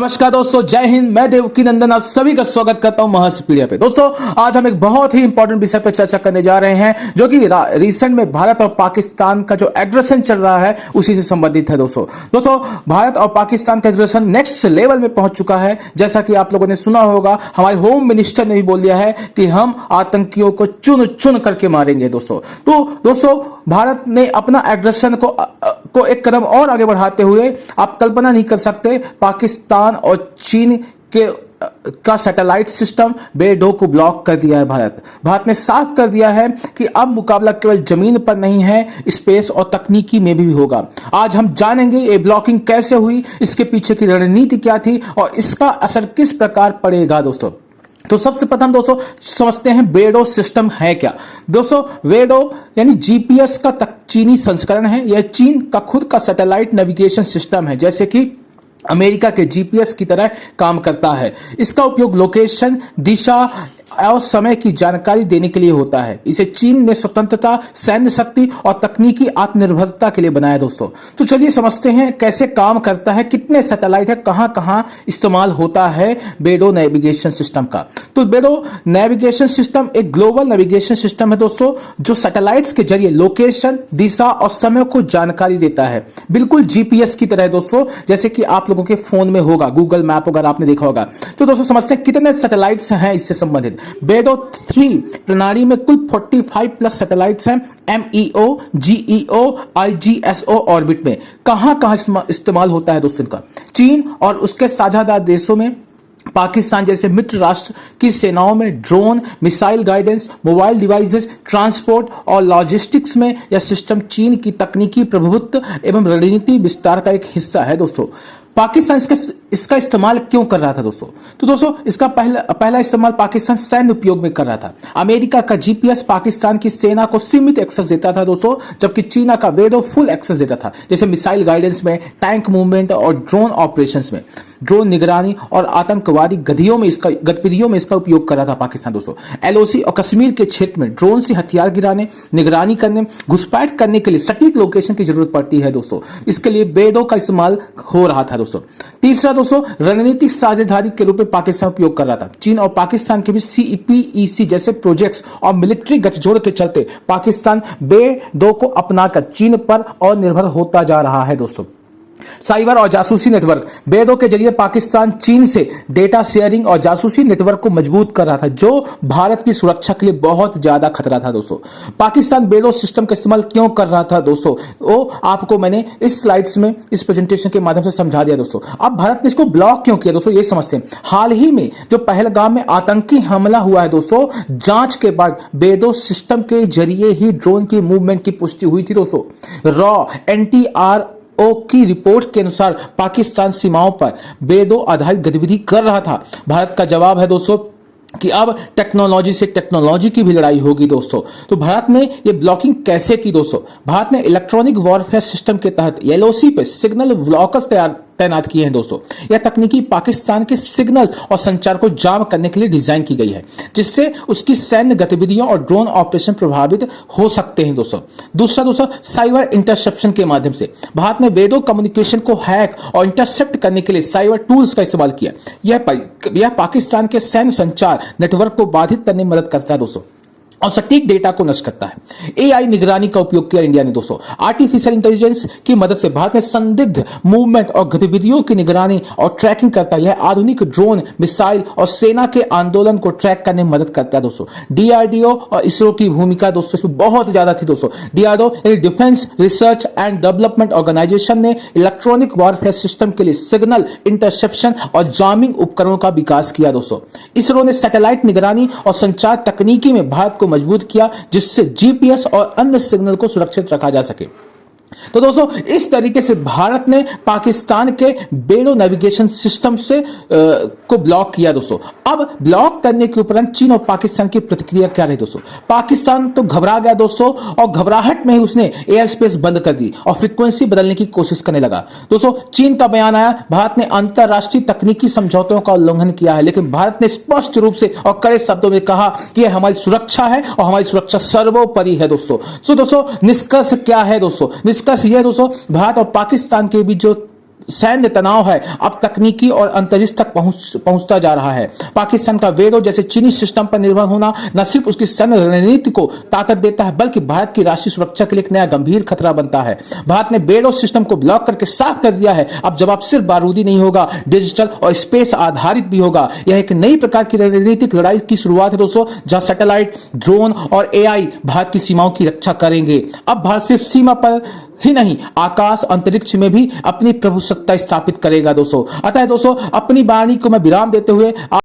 नमस्कार दोस्तों, जय हिंद। मैं देवकी नंदन आप सभी का स्वागत करता हूं महर्षि पे। दोस्तों, आज हम एक बहुत ही इंपॉर्टेंट विषय पर चर्चा करने जा रहे हैं, जो कि रिसेंट में भारत और पाकिस्तान का जो एग्रेशन चल रहा है उसी से संबंधित है। दोस्तों भारत और पाकिस्तान का एग्रेशन नेक्स्ट लेवल में पहुंच चुका है। जैसा कि आप लोगों ने सुना होगा, हमारे होम मिनिस्टर ने भी बोल दिया है कि हम आतंकियों को चुन चुन करके मारेंगे। दोस्तों भारत ने अपना एग्रेशन को एक कदम और आगे बढ़ाते हुए आप कल्पना नहीं कर सकते, पाकिस्तान और चीन का सैटेलाइट सिस्टम बेडो को ब्लॉक कर दिया है। भारत ने साफ कर दिया है कि अब मुकाबला केवल जमीन पर नहीं है, स्पेस और तकनीकी में भी होगा। आज हम जानेंगे ये ब्लॉकिंग कैसे हुई, इसके पीछे की रणनीति क्या थी और इसका असर किस प्रकार पड़ेगा। दोस्तों तो सबसे प्रथम दोस्तों समझते हैं बेडो सिस्टम है क्या। दोस्तों बेडो यानी जीपीएस का चीनी संस्करण है। यह चीन का खुद का सैटेलाइट नेविगेशन सिस्टम है, जैसे कि अमेरिका के जीपीएस की तरह काम करता है। इसका उपयोग लोकेशन, दिशा और समय की जानकारी देने के लिए होता है। इसे चीन ने स्वतंत्रता, सैन्य शक्ति और तकनीकी आत्मनिर्भरता के लिए बनाया। दोस्तों तो चलिए समझते हैं कैसे काम करता है, कितने सैटेलाइट है, कहां कहां इस्तेमाल होता है बेडो नेविगेशन सिस्टम का। तो बेडो नेविगेशन सिस्टम एक ग्लोबल नेविगेशन सिस्टम है दोस्तों, जो सैटेलाइट्स के जरिए लोकेशन, दिशा और समय को जानकारी देता है, बिल्कुल जीपीएस की तरह दोस्तों, जैसे कि आप लोगों के फोन में होगा गूगल मैप वगैरह आपने देखा होगा। तो दोस्तों समझते हैं कितने सैटेलाइट्स हैं इससे संबंधित। बेडो 3 प्रणाली में कुल 45 प्लस सैटेलाइट्स हैं, एमईओ, जीईओ, आईजीएसओ ऑर्बिट में। कहां कहां इस्तेमाल होता है दोस्तों इनका? चीन और उसके साझेदार देशों में, पाकिस्तान जैसे मित्र राष्ट्र की सेनाओं में, drone, missile guidance, mobile devices, transport और लॉजिस्टिक्स में। यह सिस्टम चीन की तकनीकी प्रभुत्व एवं रणनीति विस्तार का एक हिस्सा है। दोस्तों पाकिस्तान इसका इस्तेमाल क्यों कर रहा था दोस्तों? तो दोस्तों इसका पहला इस्तेमाल पाकिस्तान सैन्य उपयोग में कर रहा था। अमेरिका का जीपीएस पाकिस्तान की सेना को सीमित एक्सेस देता था दोस्तों, जबकि चीन का बेडो फुल एक्सेस देता था, जैसे मिसाइल गाइडेंस में, टैंक मूवमेंट और ड्रोन ऑपरेशंस में, ड्रोन निगरानी और आतंकवादी गतिविधियों में इसका उपयोग कर रहा था पाकिस्तान। दोस्तों एलओसी और कश्मीर के क्षेत्र में ड्रोन से हथियार गिराने, निगरानी करने, घुसपैठ करने के लिए सटीक लोकेशन की जरूरत पड़ती है दोस्तों। इसके लिए बेडो का इस्तेमाल हो रहा था दोस्तों। तीसरा दोस्तों रणनीतिक साझेदारी के रूप में पाकिस्तान उपयोग कर रहा था। चीन और पाकिस्तान के बीच सीईपीईसी जैसे प्रोजेक्ट्स और मिलिट्री गठजोड़ के चलते पाकिस्तान बेडो को अपनाकर चीन पर और निर्भर होता जा रहा है। दोस्तों साइबर और जासूसी नेटवर्क, बेडो के जरिए पाकिस्तान चीन से डेटा शेयरिंग और जासूसी नेटवर्क को मजबूत कर रहा था, जो भारत की सुरक्षा के लिए बहुत ज्यादा खतरा था। दोस्तों पाकिस्तान बेडो सिस्टम का इस्तेमाल क्यों कर रहा था दोस्तों, वो आपको मैंने इस स्लाइड्स में, इस प्रेजेंटेशन के माध्यम से समझा दिया। दोस्तों अब भारत ने इसको ब्लॉक क्यों किया दोस्तों, ये समझते हैं। हाल ही में जो पहलगाम में आतंकी हमला हुआ है दोस्तों, जांच के बाद बेडो सिस्टम के जरिए ही ड्रोन की मूवमेंट की पुष्टि हुई थी। दोस्तों रॉ एनटीआर की रिपोर्ट के अनुसार पाकिस्तान सीमाओं पर बेडो आधारित गतिविधि कर रहा था। भारत का जवाब है दोस्तों कि अब टेक्नोलॉजी से टेक्नोलॉजी की भी लड़ाई होगी दोस्तों। तो भारत ने ये ब्लॉकिंग कैसे की दोस्तों? भारत ने इलेक्ट्रॉनिक वॉरफेयर सिस्टम के तहत एलओसी पे सिग्नल ब्लॉकर्स तैनात किए हैं दोस्तों। यह तकनीकी पाकिस्तान के सिग्नल और संचार को जाम करने के लिए डिजाइन की गई है, जिससे उसकी सैन्य गतिविधियों और ड्रोन ऑपरेशन प्रभावित हो सकते हैं दोस्तों। दूसरा दोस्तों साइबर इंटरसेप्शन के माध्यम से भारत ने बेडो कम्युनिकेशन को हैक और इंटरसेप्ट करने के लिए साइबर टूल्स का इस्तेमाल किया। यह पाकिस्तान के सैन्य संचार नेटवर्क को बाधित करने में मदद करता है दोस्तों, और सटीक डेटा को नष्ट करता है। एआई निगरानी का उपयोग किया इंडिया ने दोस्तों। आर्टिफिशियल इंटेलिजेंस की मदद से भारत ने संदिग्ध मूवमेंट और गतिविधियों की निगरानी और ट्रैकिंग करता है। यह आधुनिक ड्रोन, मिसाइल और सेना के आंदोलन को ट्रैक करने में मदद करता है दोस्तों। डीआरडीओ और इसरो की भूमिका दोस्तों इसमें बहुत ज्यादा थी दोस्तों। डीआरडीओ यानी defence research and development organisation ने इलेक्ट्रॉनिक वॉरफेयर सिस्टम के लिए सिग्नल इंटरसेप्शन और जामिंग उपकरणों का विकास किया दोस्तों। इसरो ने सैटेलाइट निगरानी और संचार तकनीकी में भारत को मजबूत किया, जिससे जीपीएस और अन्य सिग्नल को सुरक्षित रखा जा सके। तो दोस्तों इस तरीके से भारत ने पाकिस्तान के बेडो नेविगेशन सिस्टम से को ब्लॉक किया दोस्तों। अब ब्लॉक करने के उपरांत चीन और पाकिस्तान की प्रतिक्रिया क्या रही दोस्तों? पाकिस्तान तो घबरा गया दोस्तों, और घबराहट में ही उसने एयर स्पेस बंद कर दी और फ्रीक्वेंसी बदलने की कोशिश करने लगा। दोस्तों चीन का बयान आया, भारत ने अंतरराष्ट्रीय तकनीकी समझौतों का उल्लंघन किया है, लेकिन भारत ने स्पष्ट रूप से और कड़े शब्दों में कहा कि यह हमारी सुरक्षा है और हमारी सुरक्षा सर्वोपरि है दोस्तों। सो दोस्तों निष्कर्ष क्या है दोस्तों? निष्कर्ष यह दोस्तों, भारत और पाकिस्तान के बीच जो सैन्य तनाव है अब तकनीकी और अंतरिक्ष तक पहुंचता जा रहा है। पाकिस्तान का वेडो जैसे चीनी सिस्टम पर निर्भर होना न सिर्फ उसकी सैन्य रणनीति को ताकत देता है बल्कि भारत की राष्ट्रीय सुरक्षा के लिए एक नया गंभीर खतरा बनता है। भारत ने वेडो सिस्टम को ब्लॉक करके साफ कर दिया है। अब जवाब सिर्फ बारूदी नहीं होगा, डिजिटल और स्पेस आधारित भी होगा। यह एक नई प्रकार की रणनीतिक लड़ाई की शुरुआत है दोस्तों, जहां सैटेलाइट, ड्रोन और एआई भारत की सीमाओं की रक्षा करेंगे। अब भारत सिर्फ सीमा पर ही नहीं, आकाश अंतरिक्ष में भी अपनी प्रभुसत्ता स्थापित करेगा दोस्तों। अतः दोस्तों, अपनी वाणी को मैं विराम देते हुए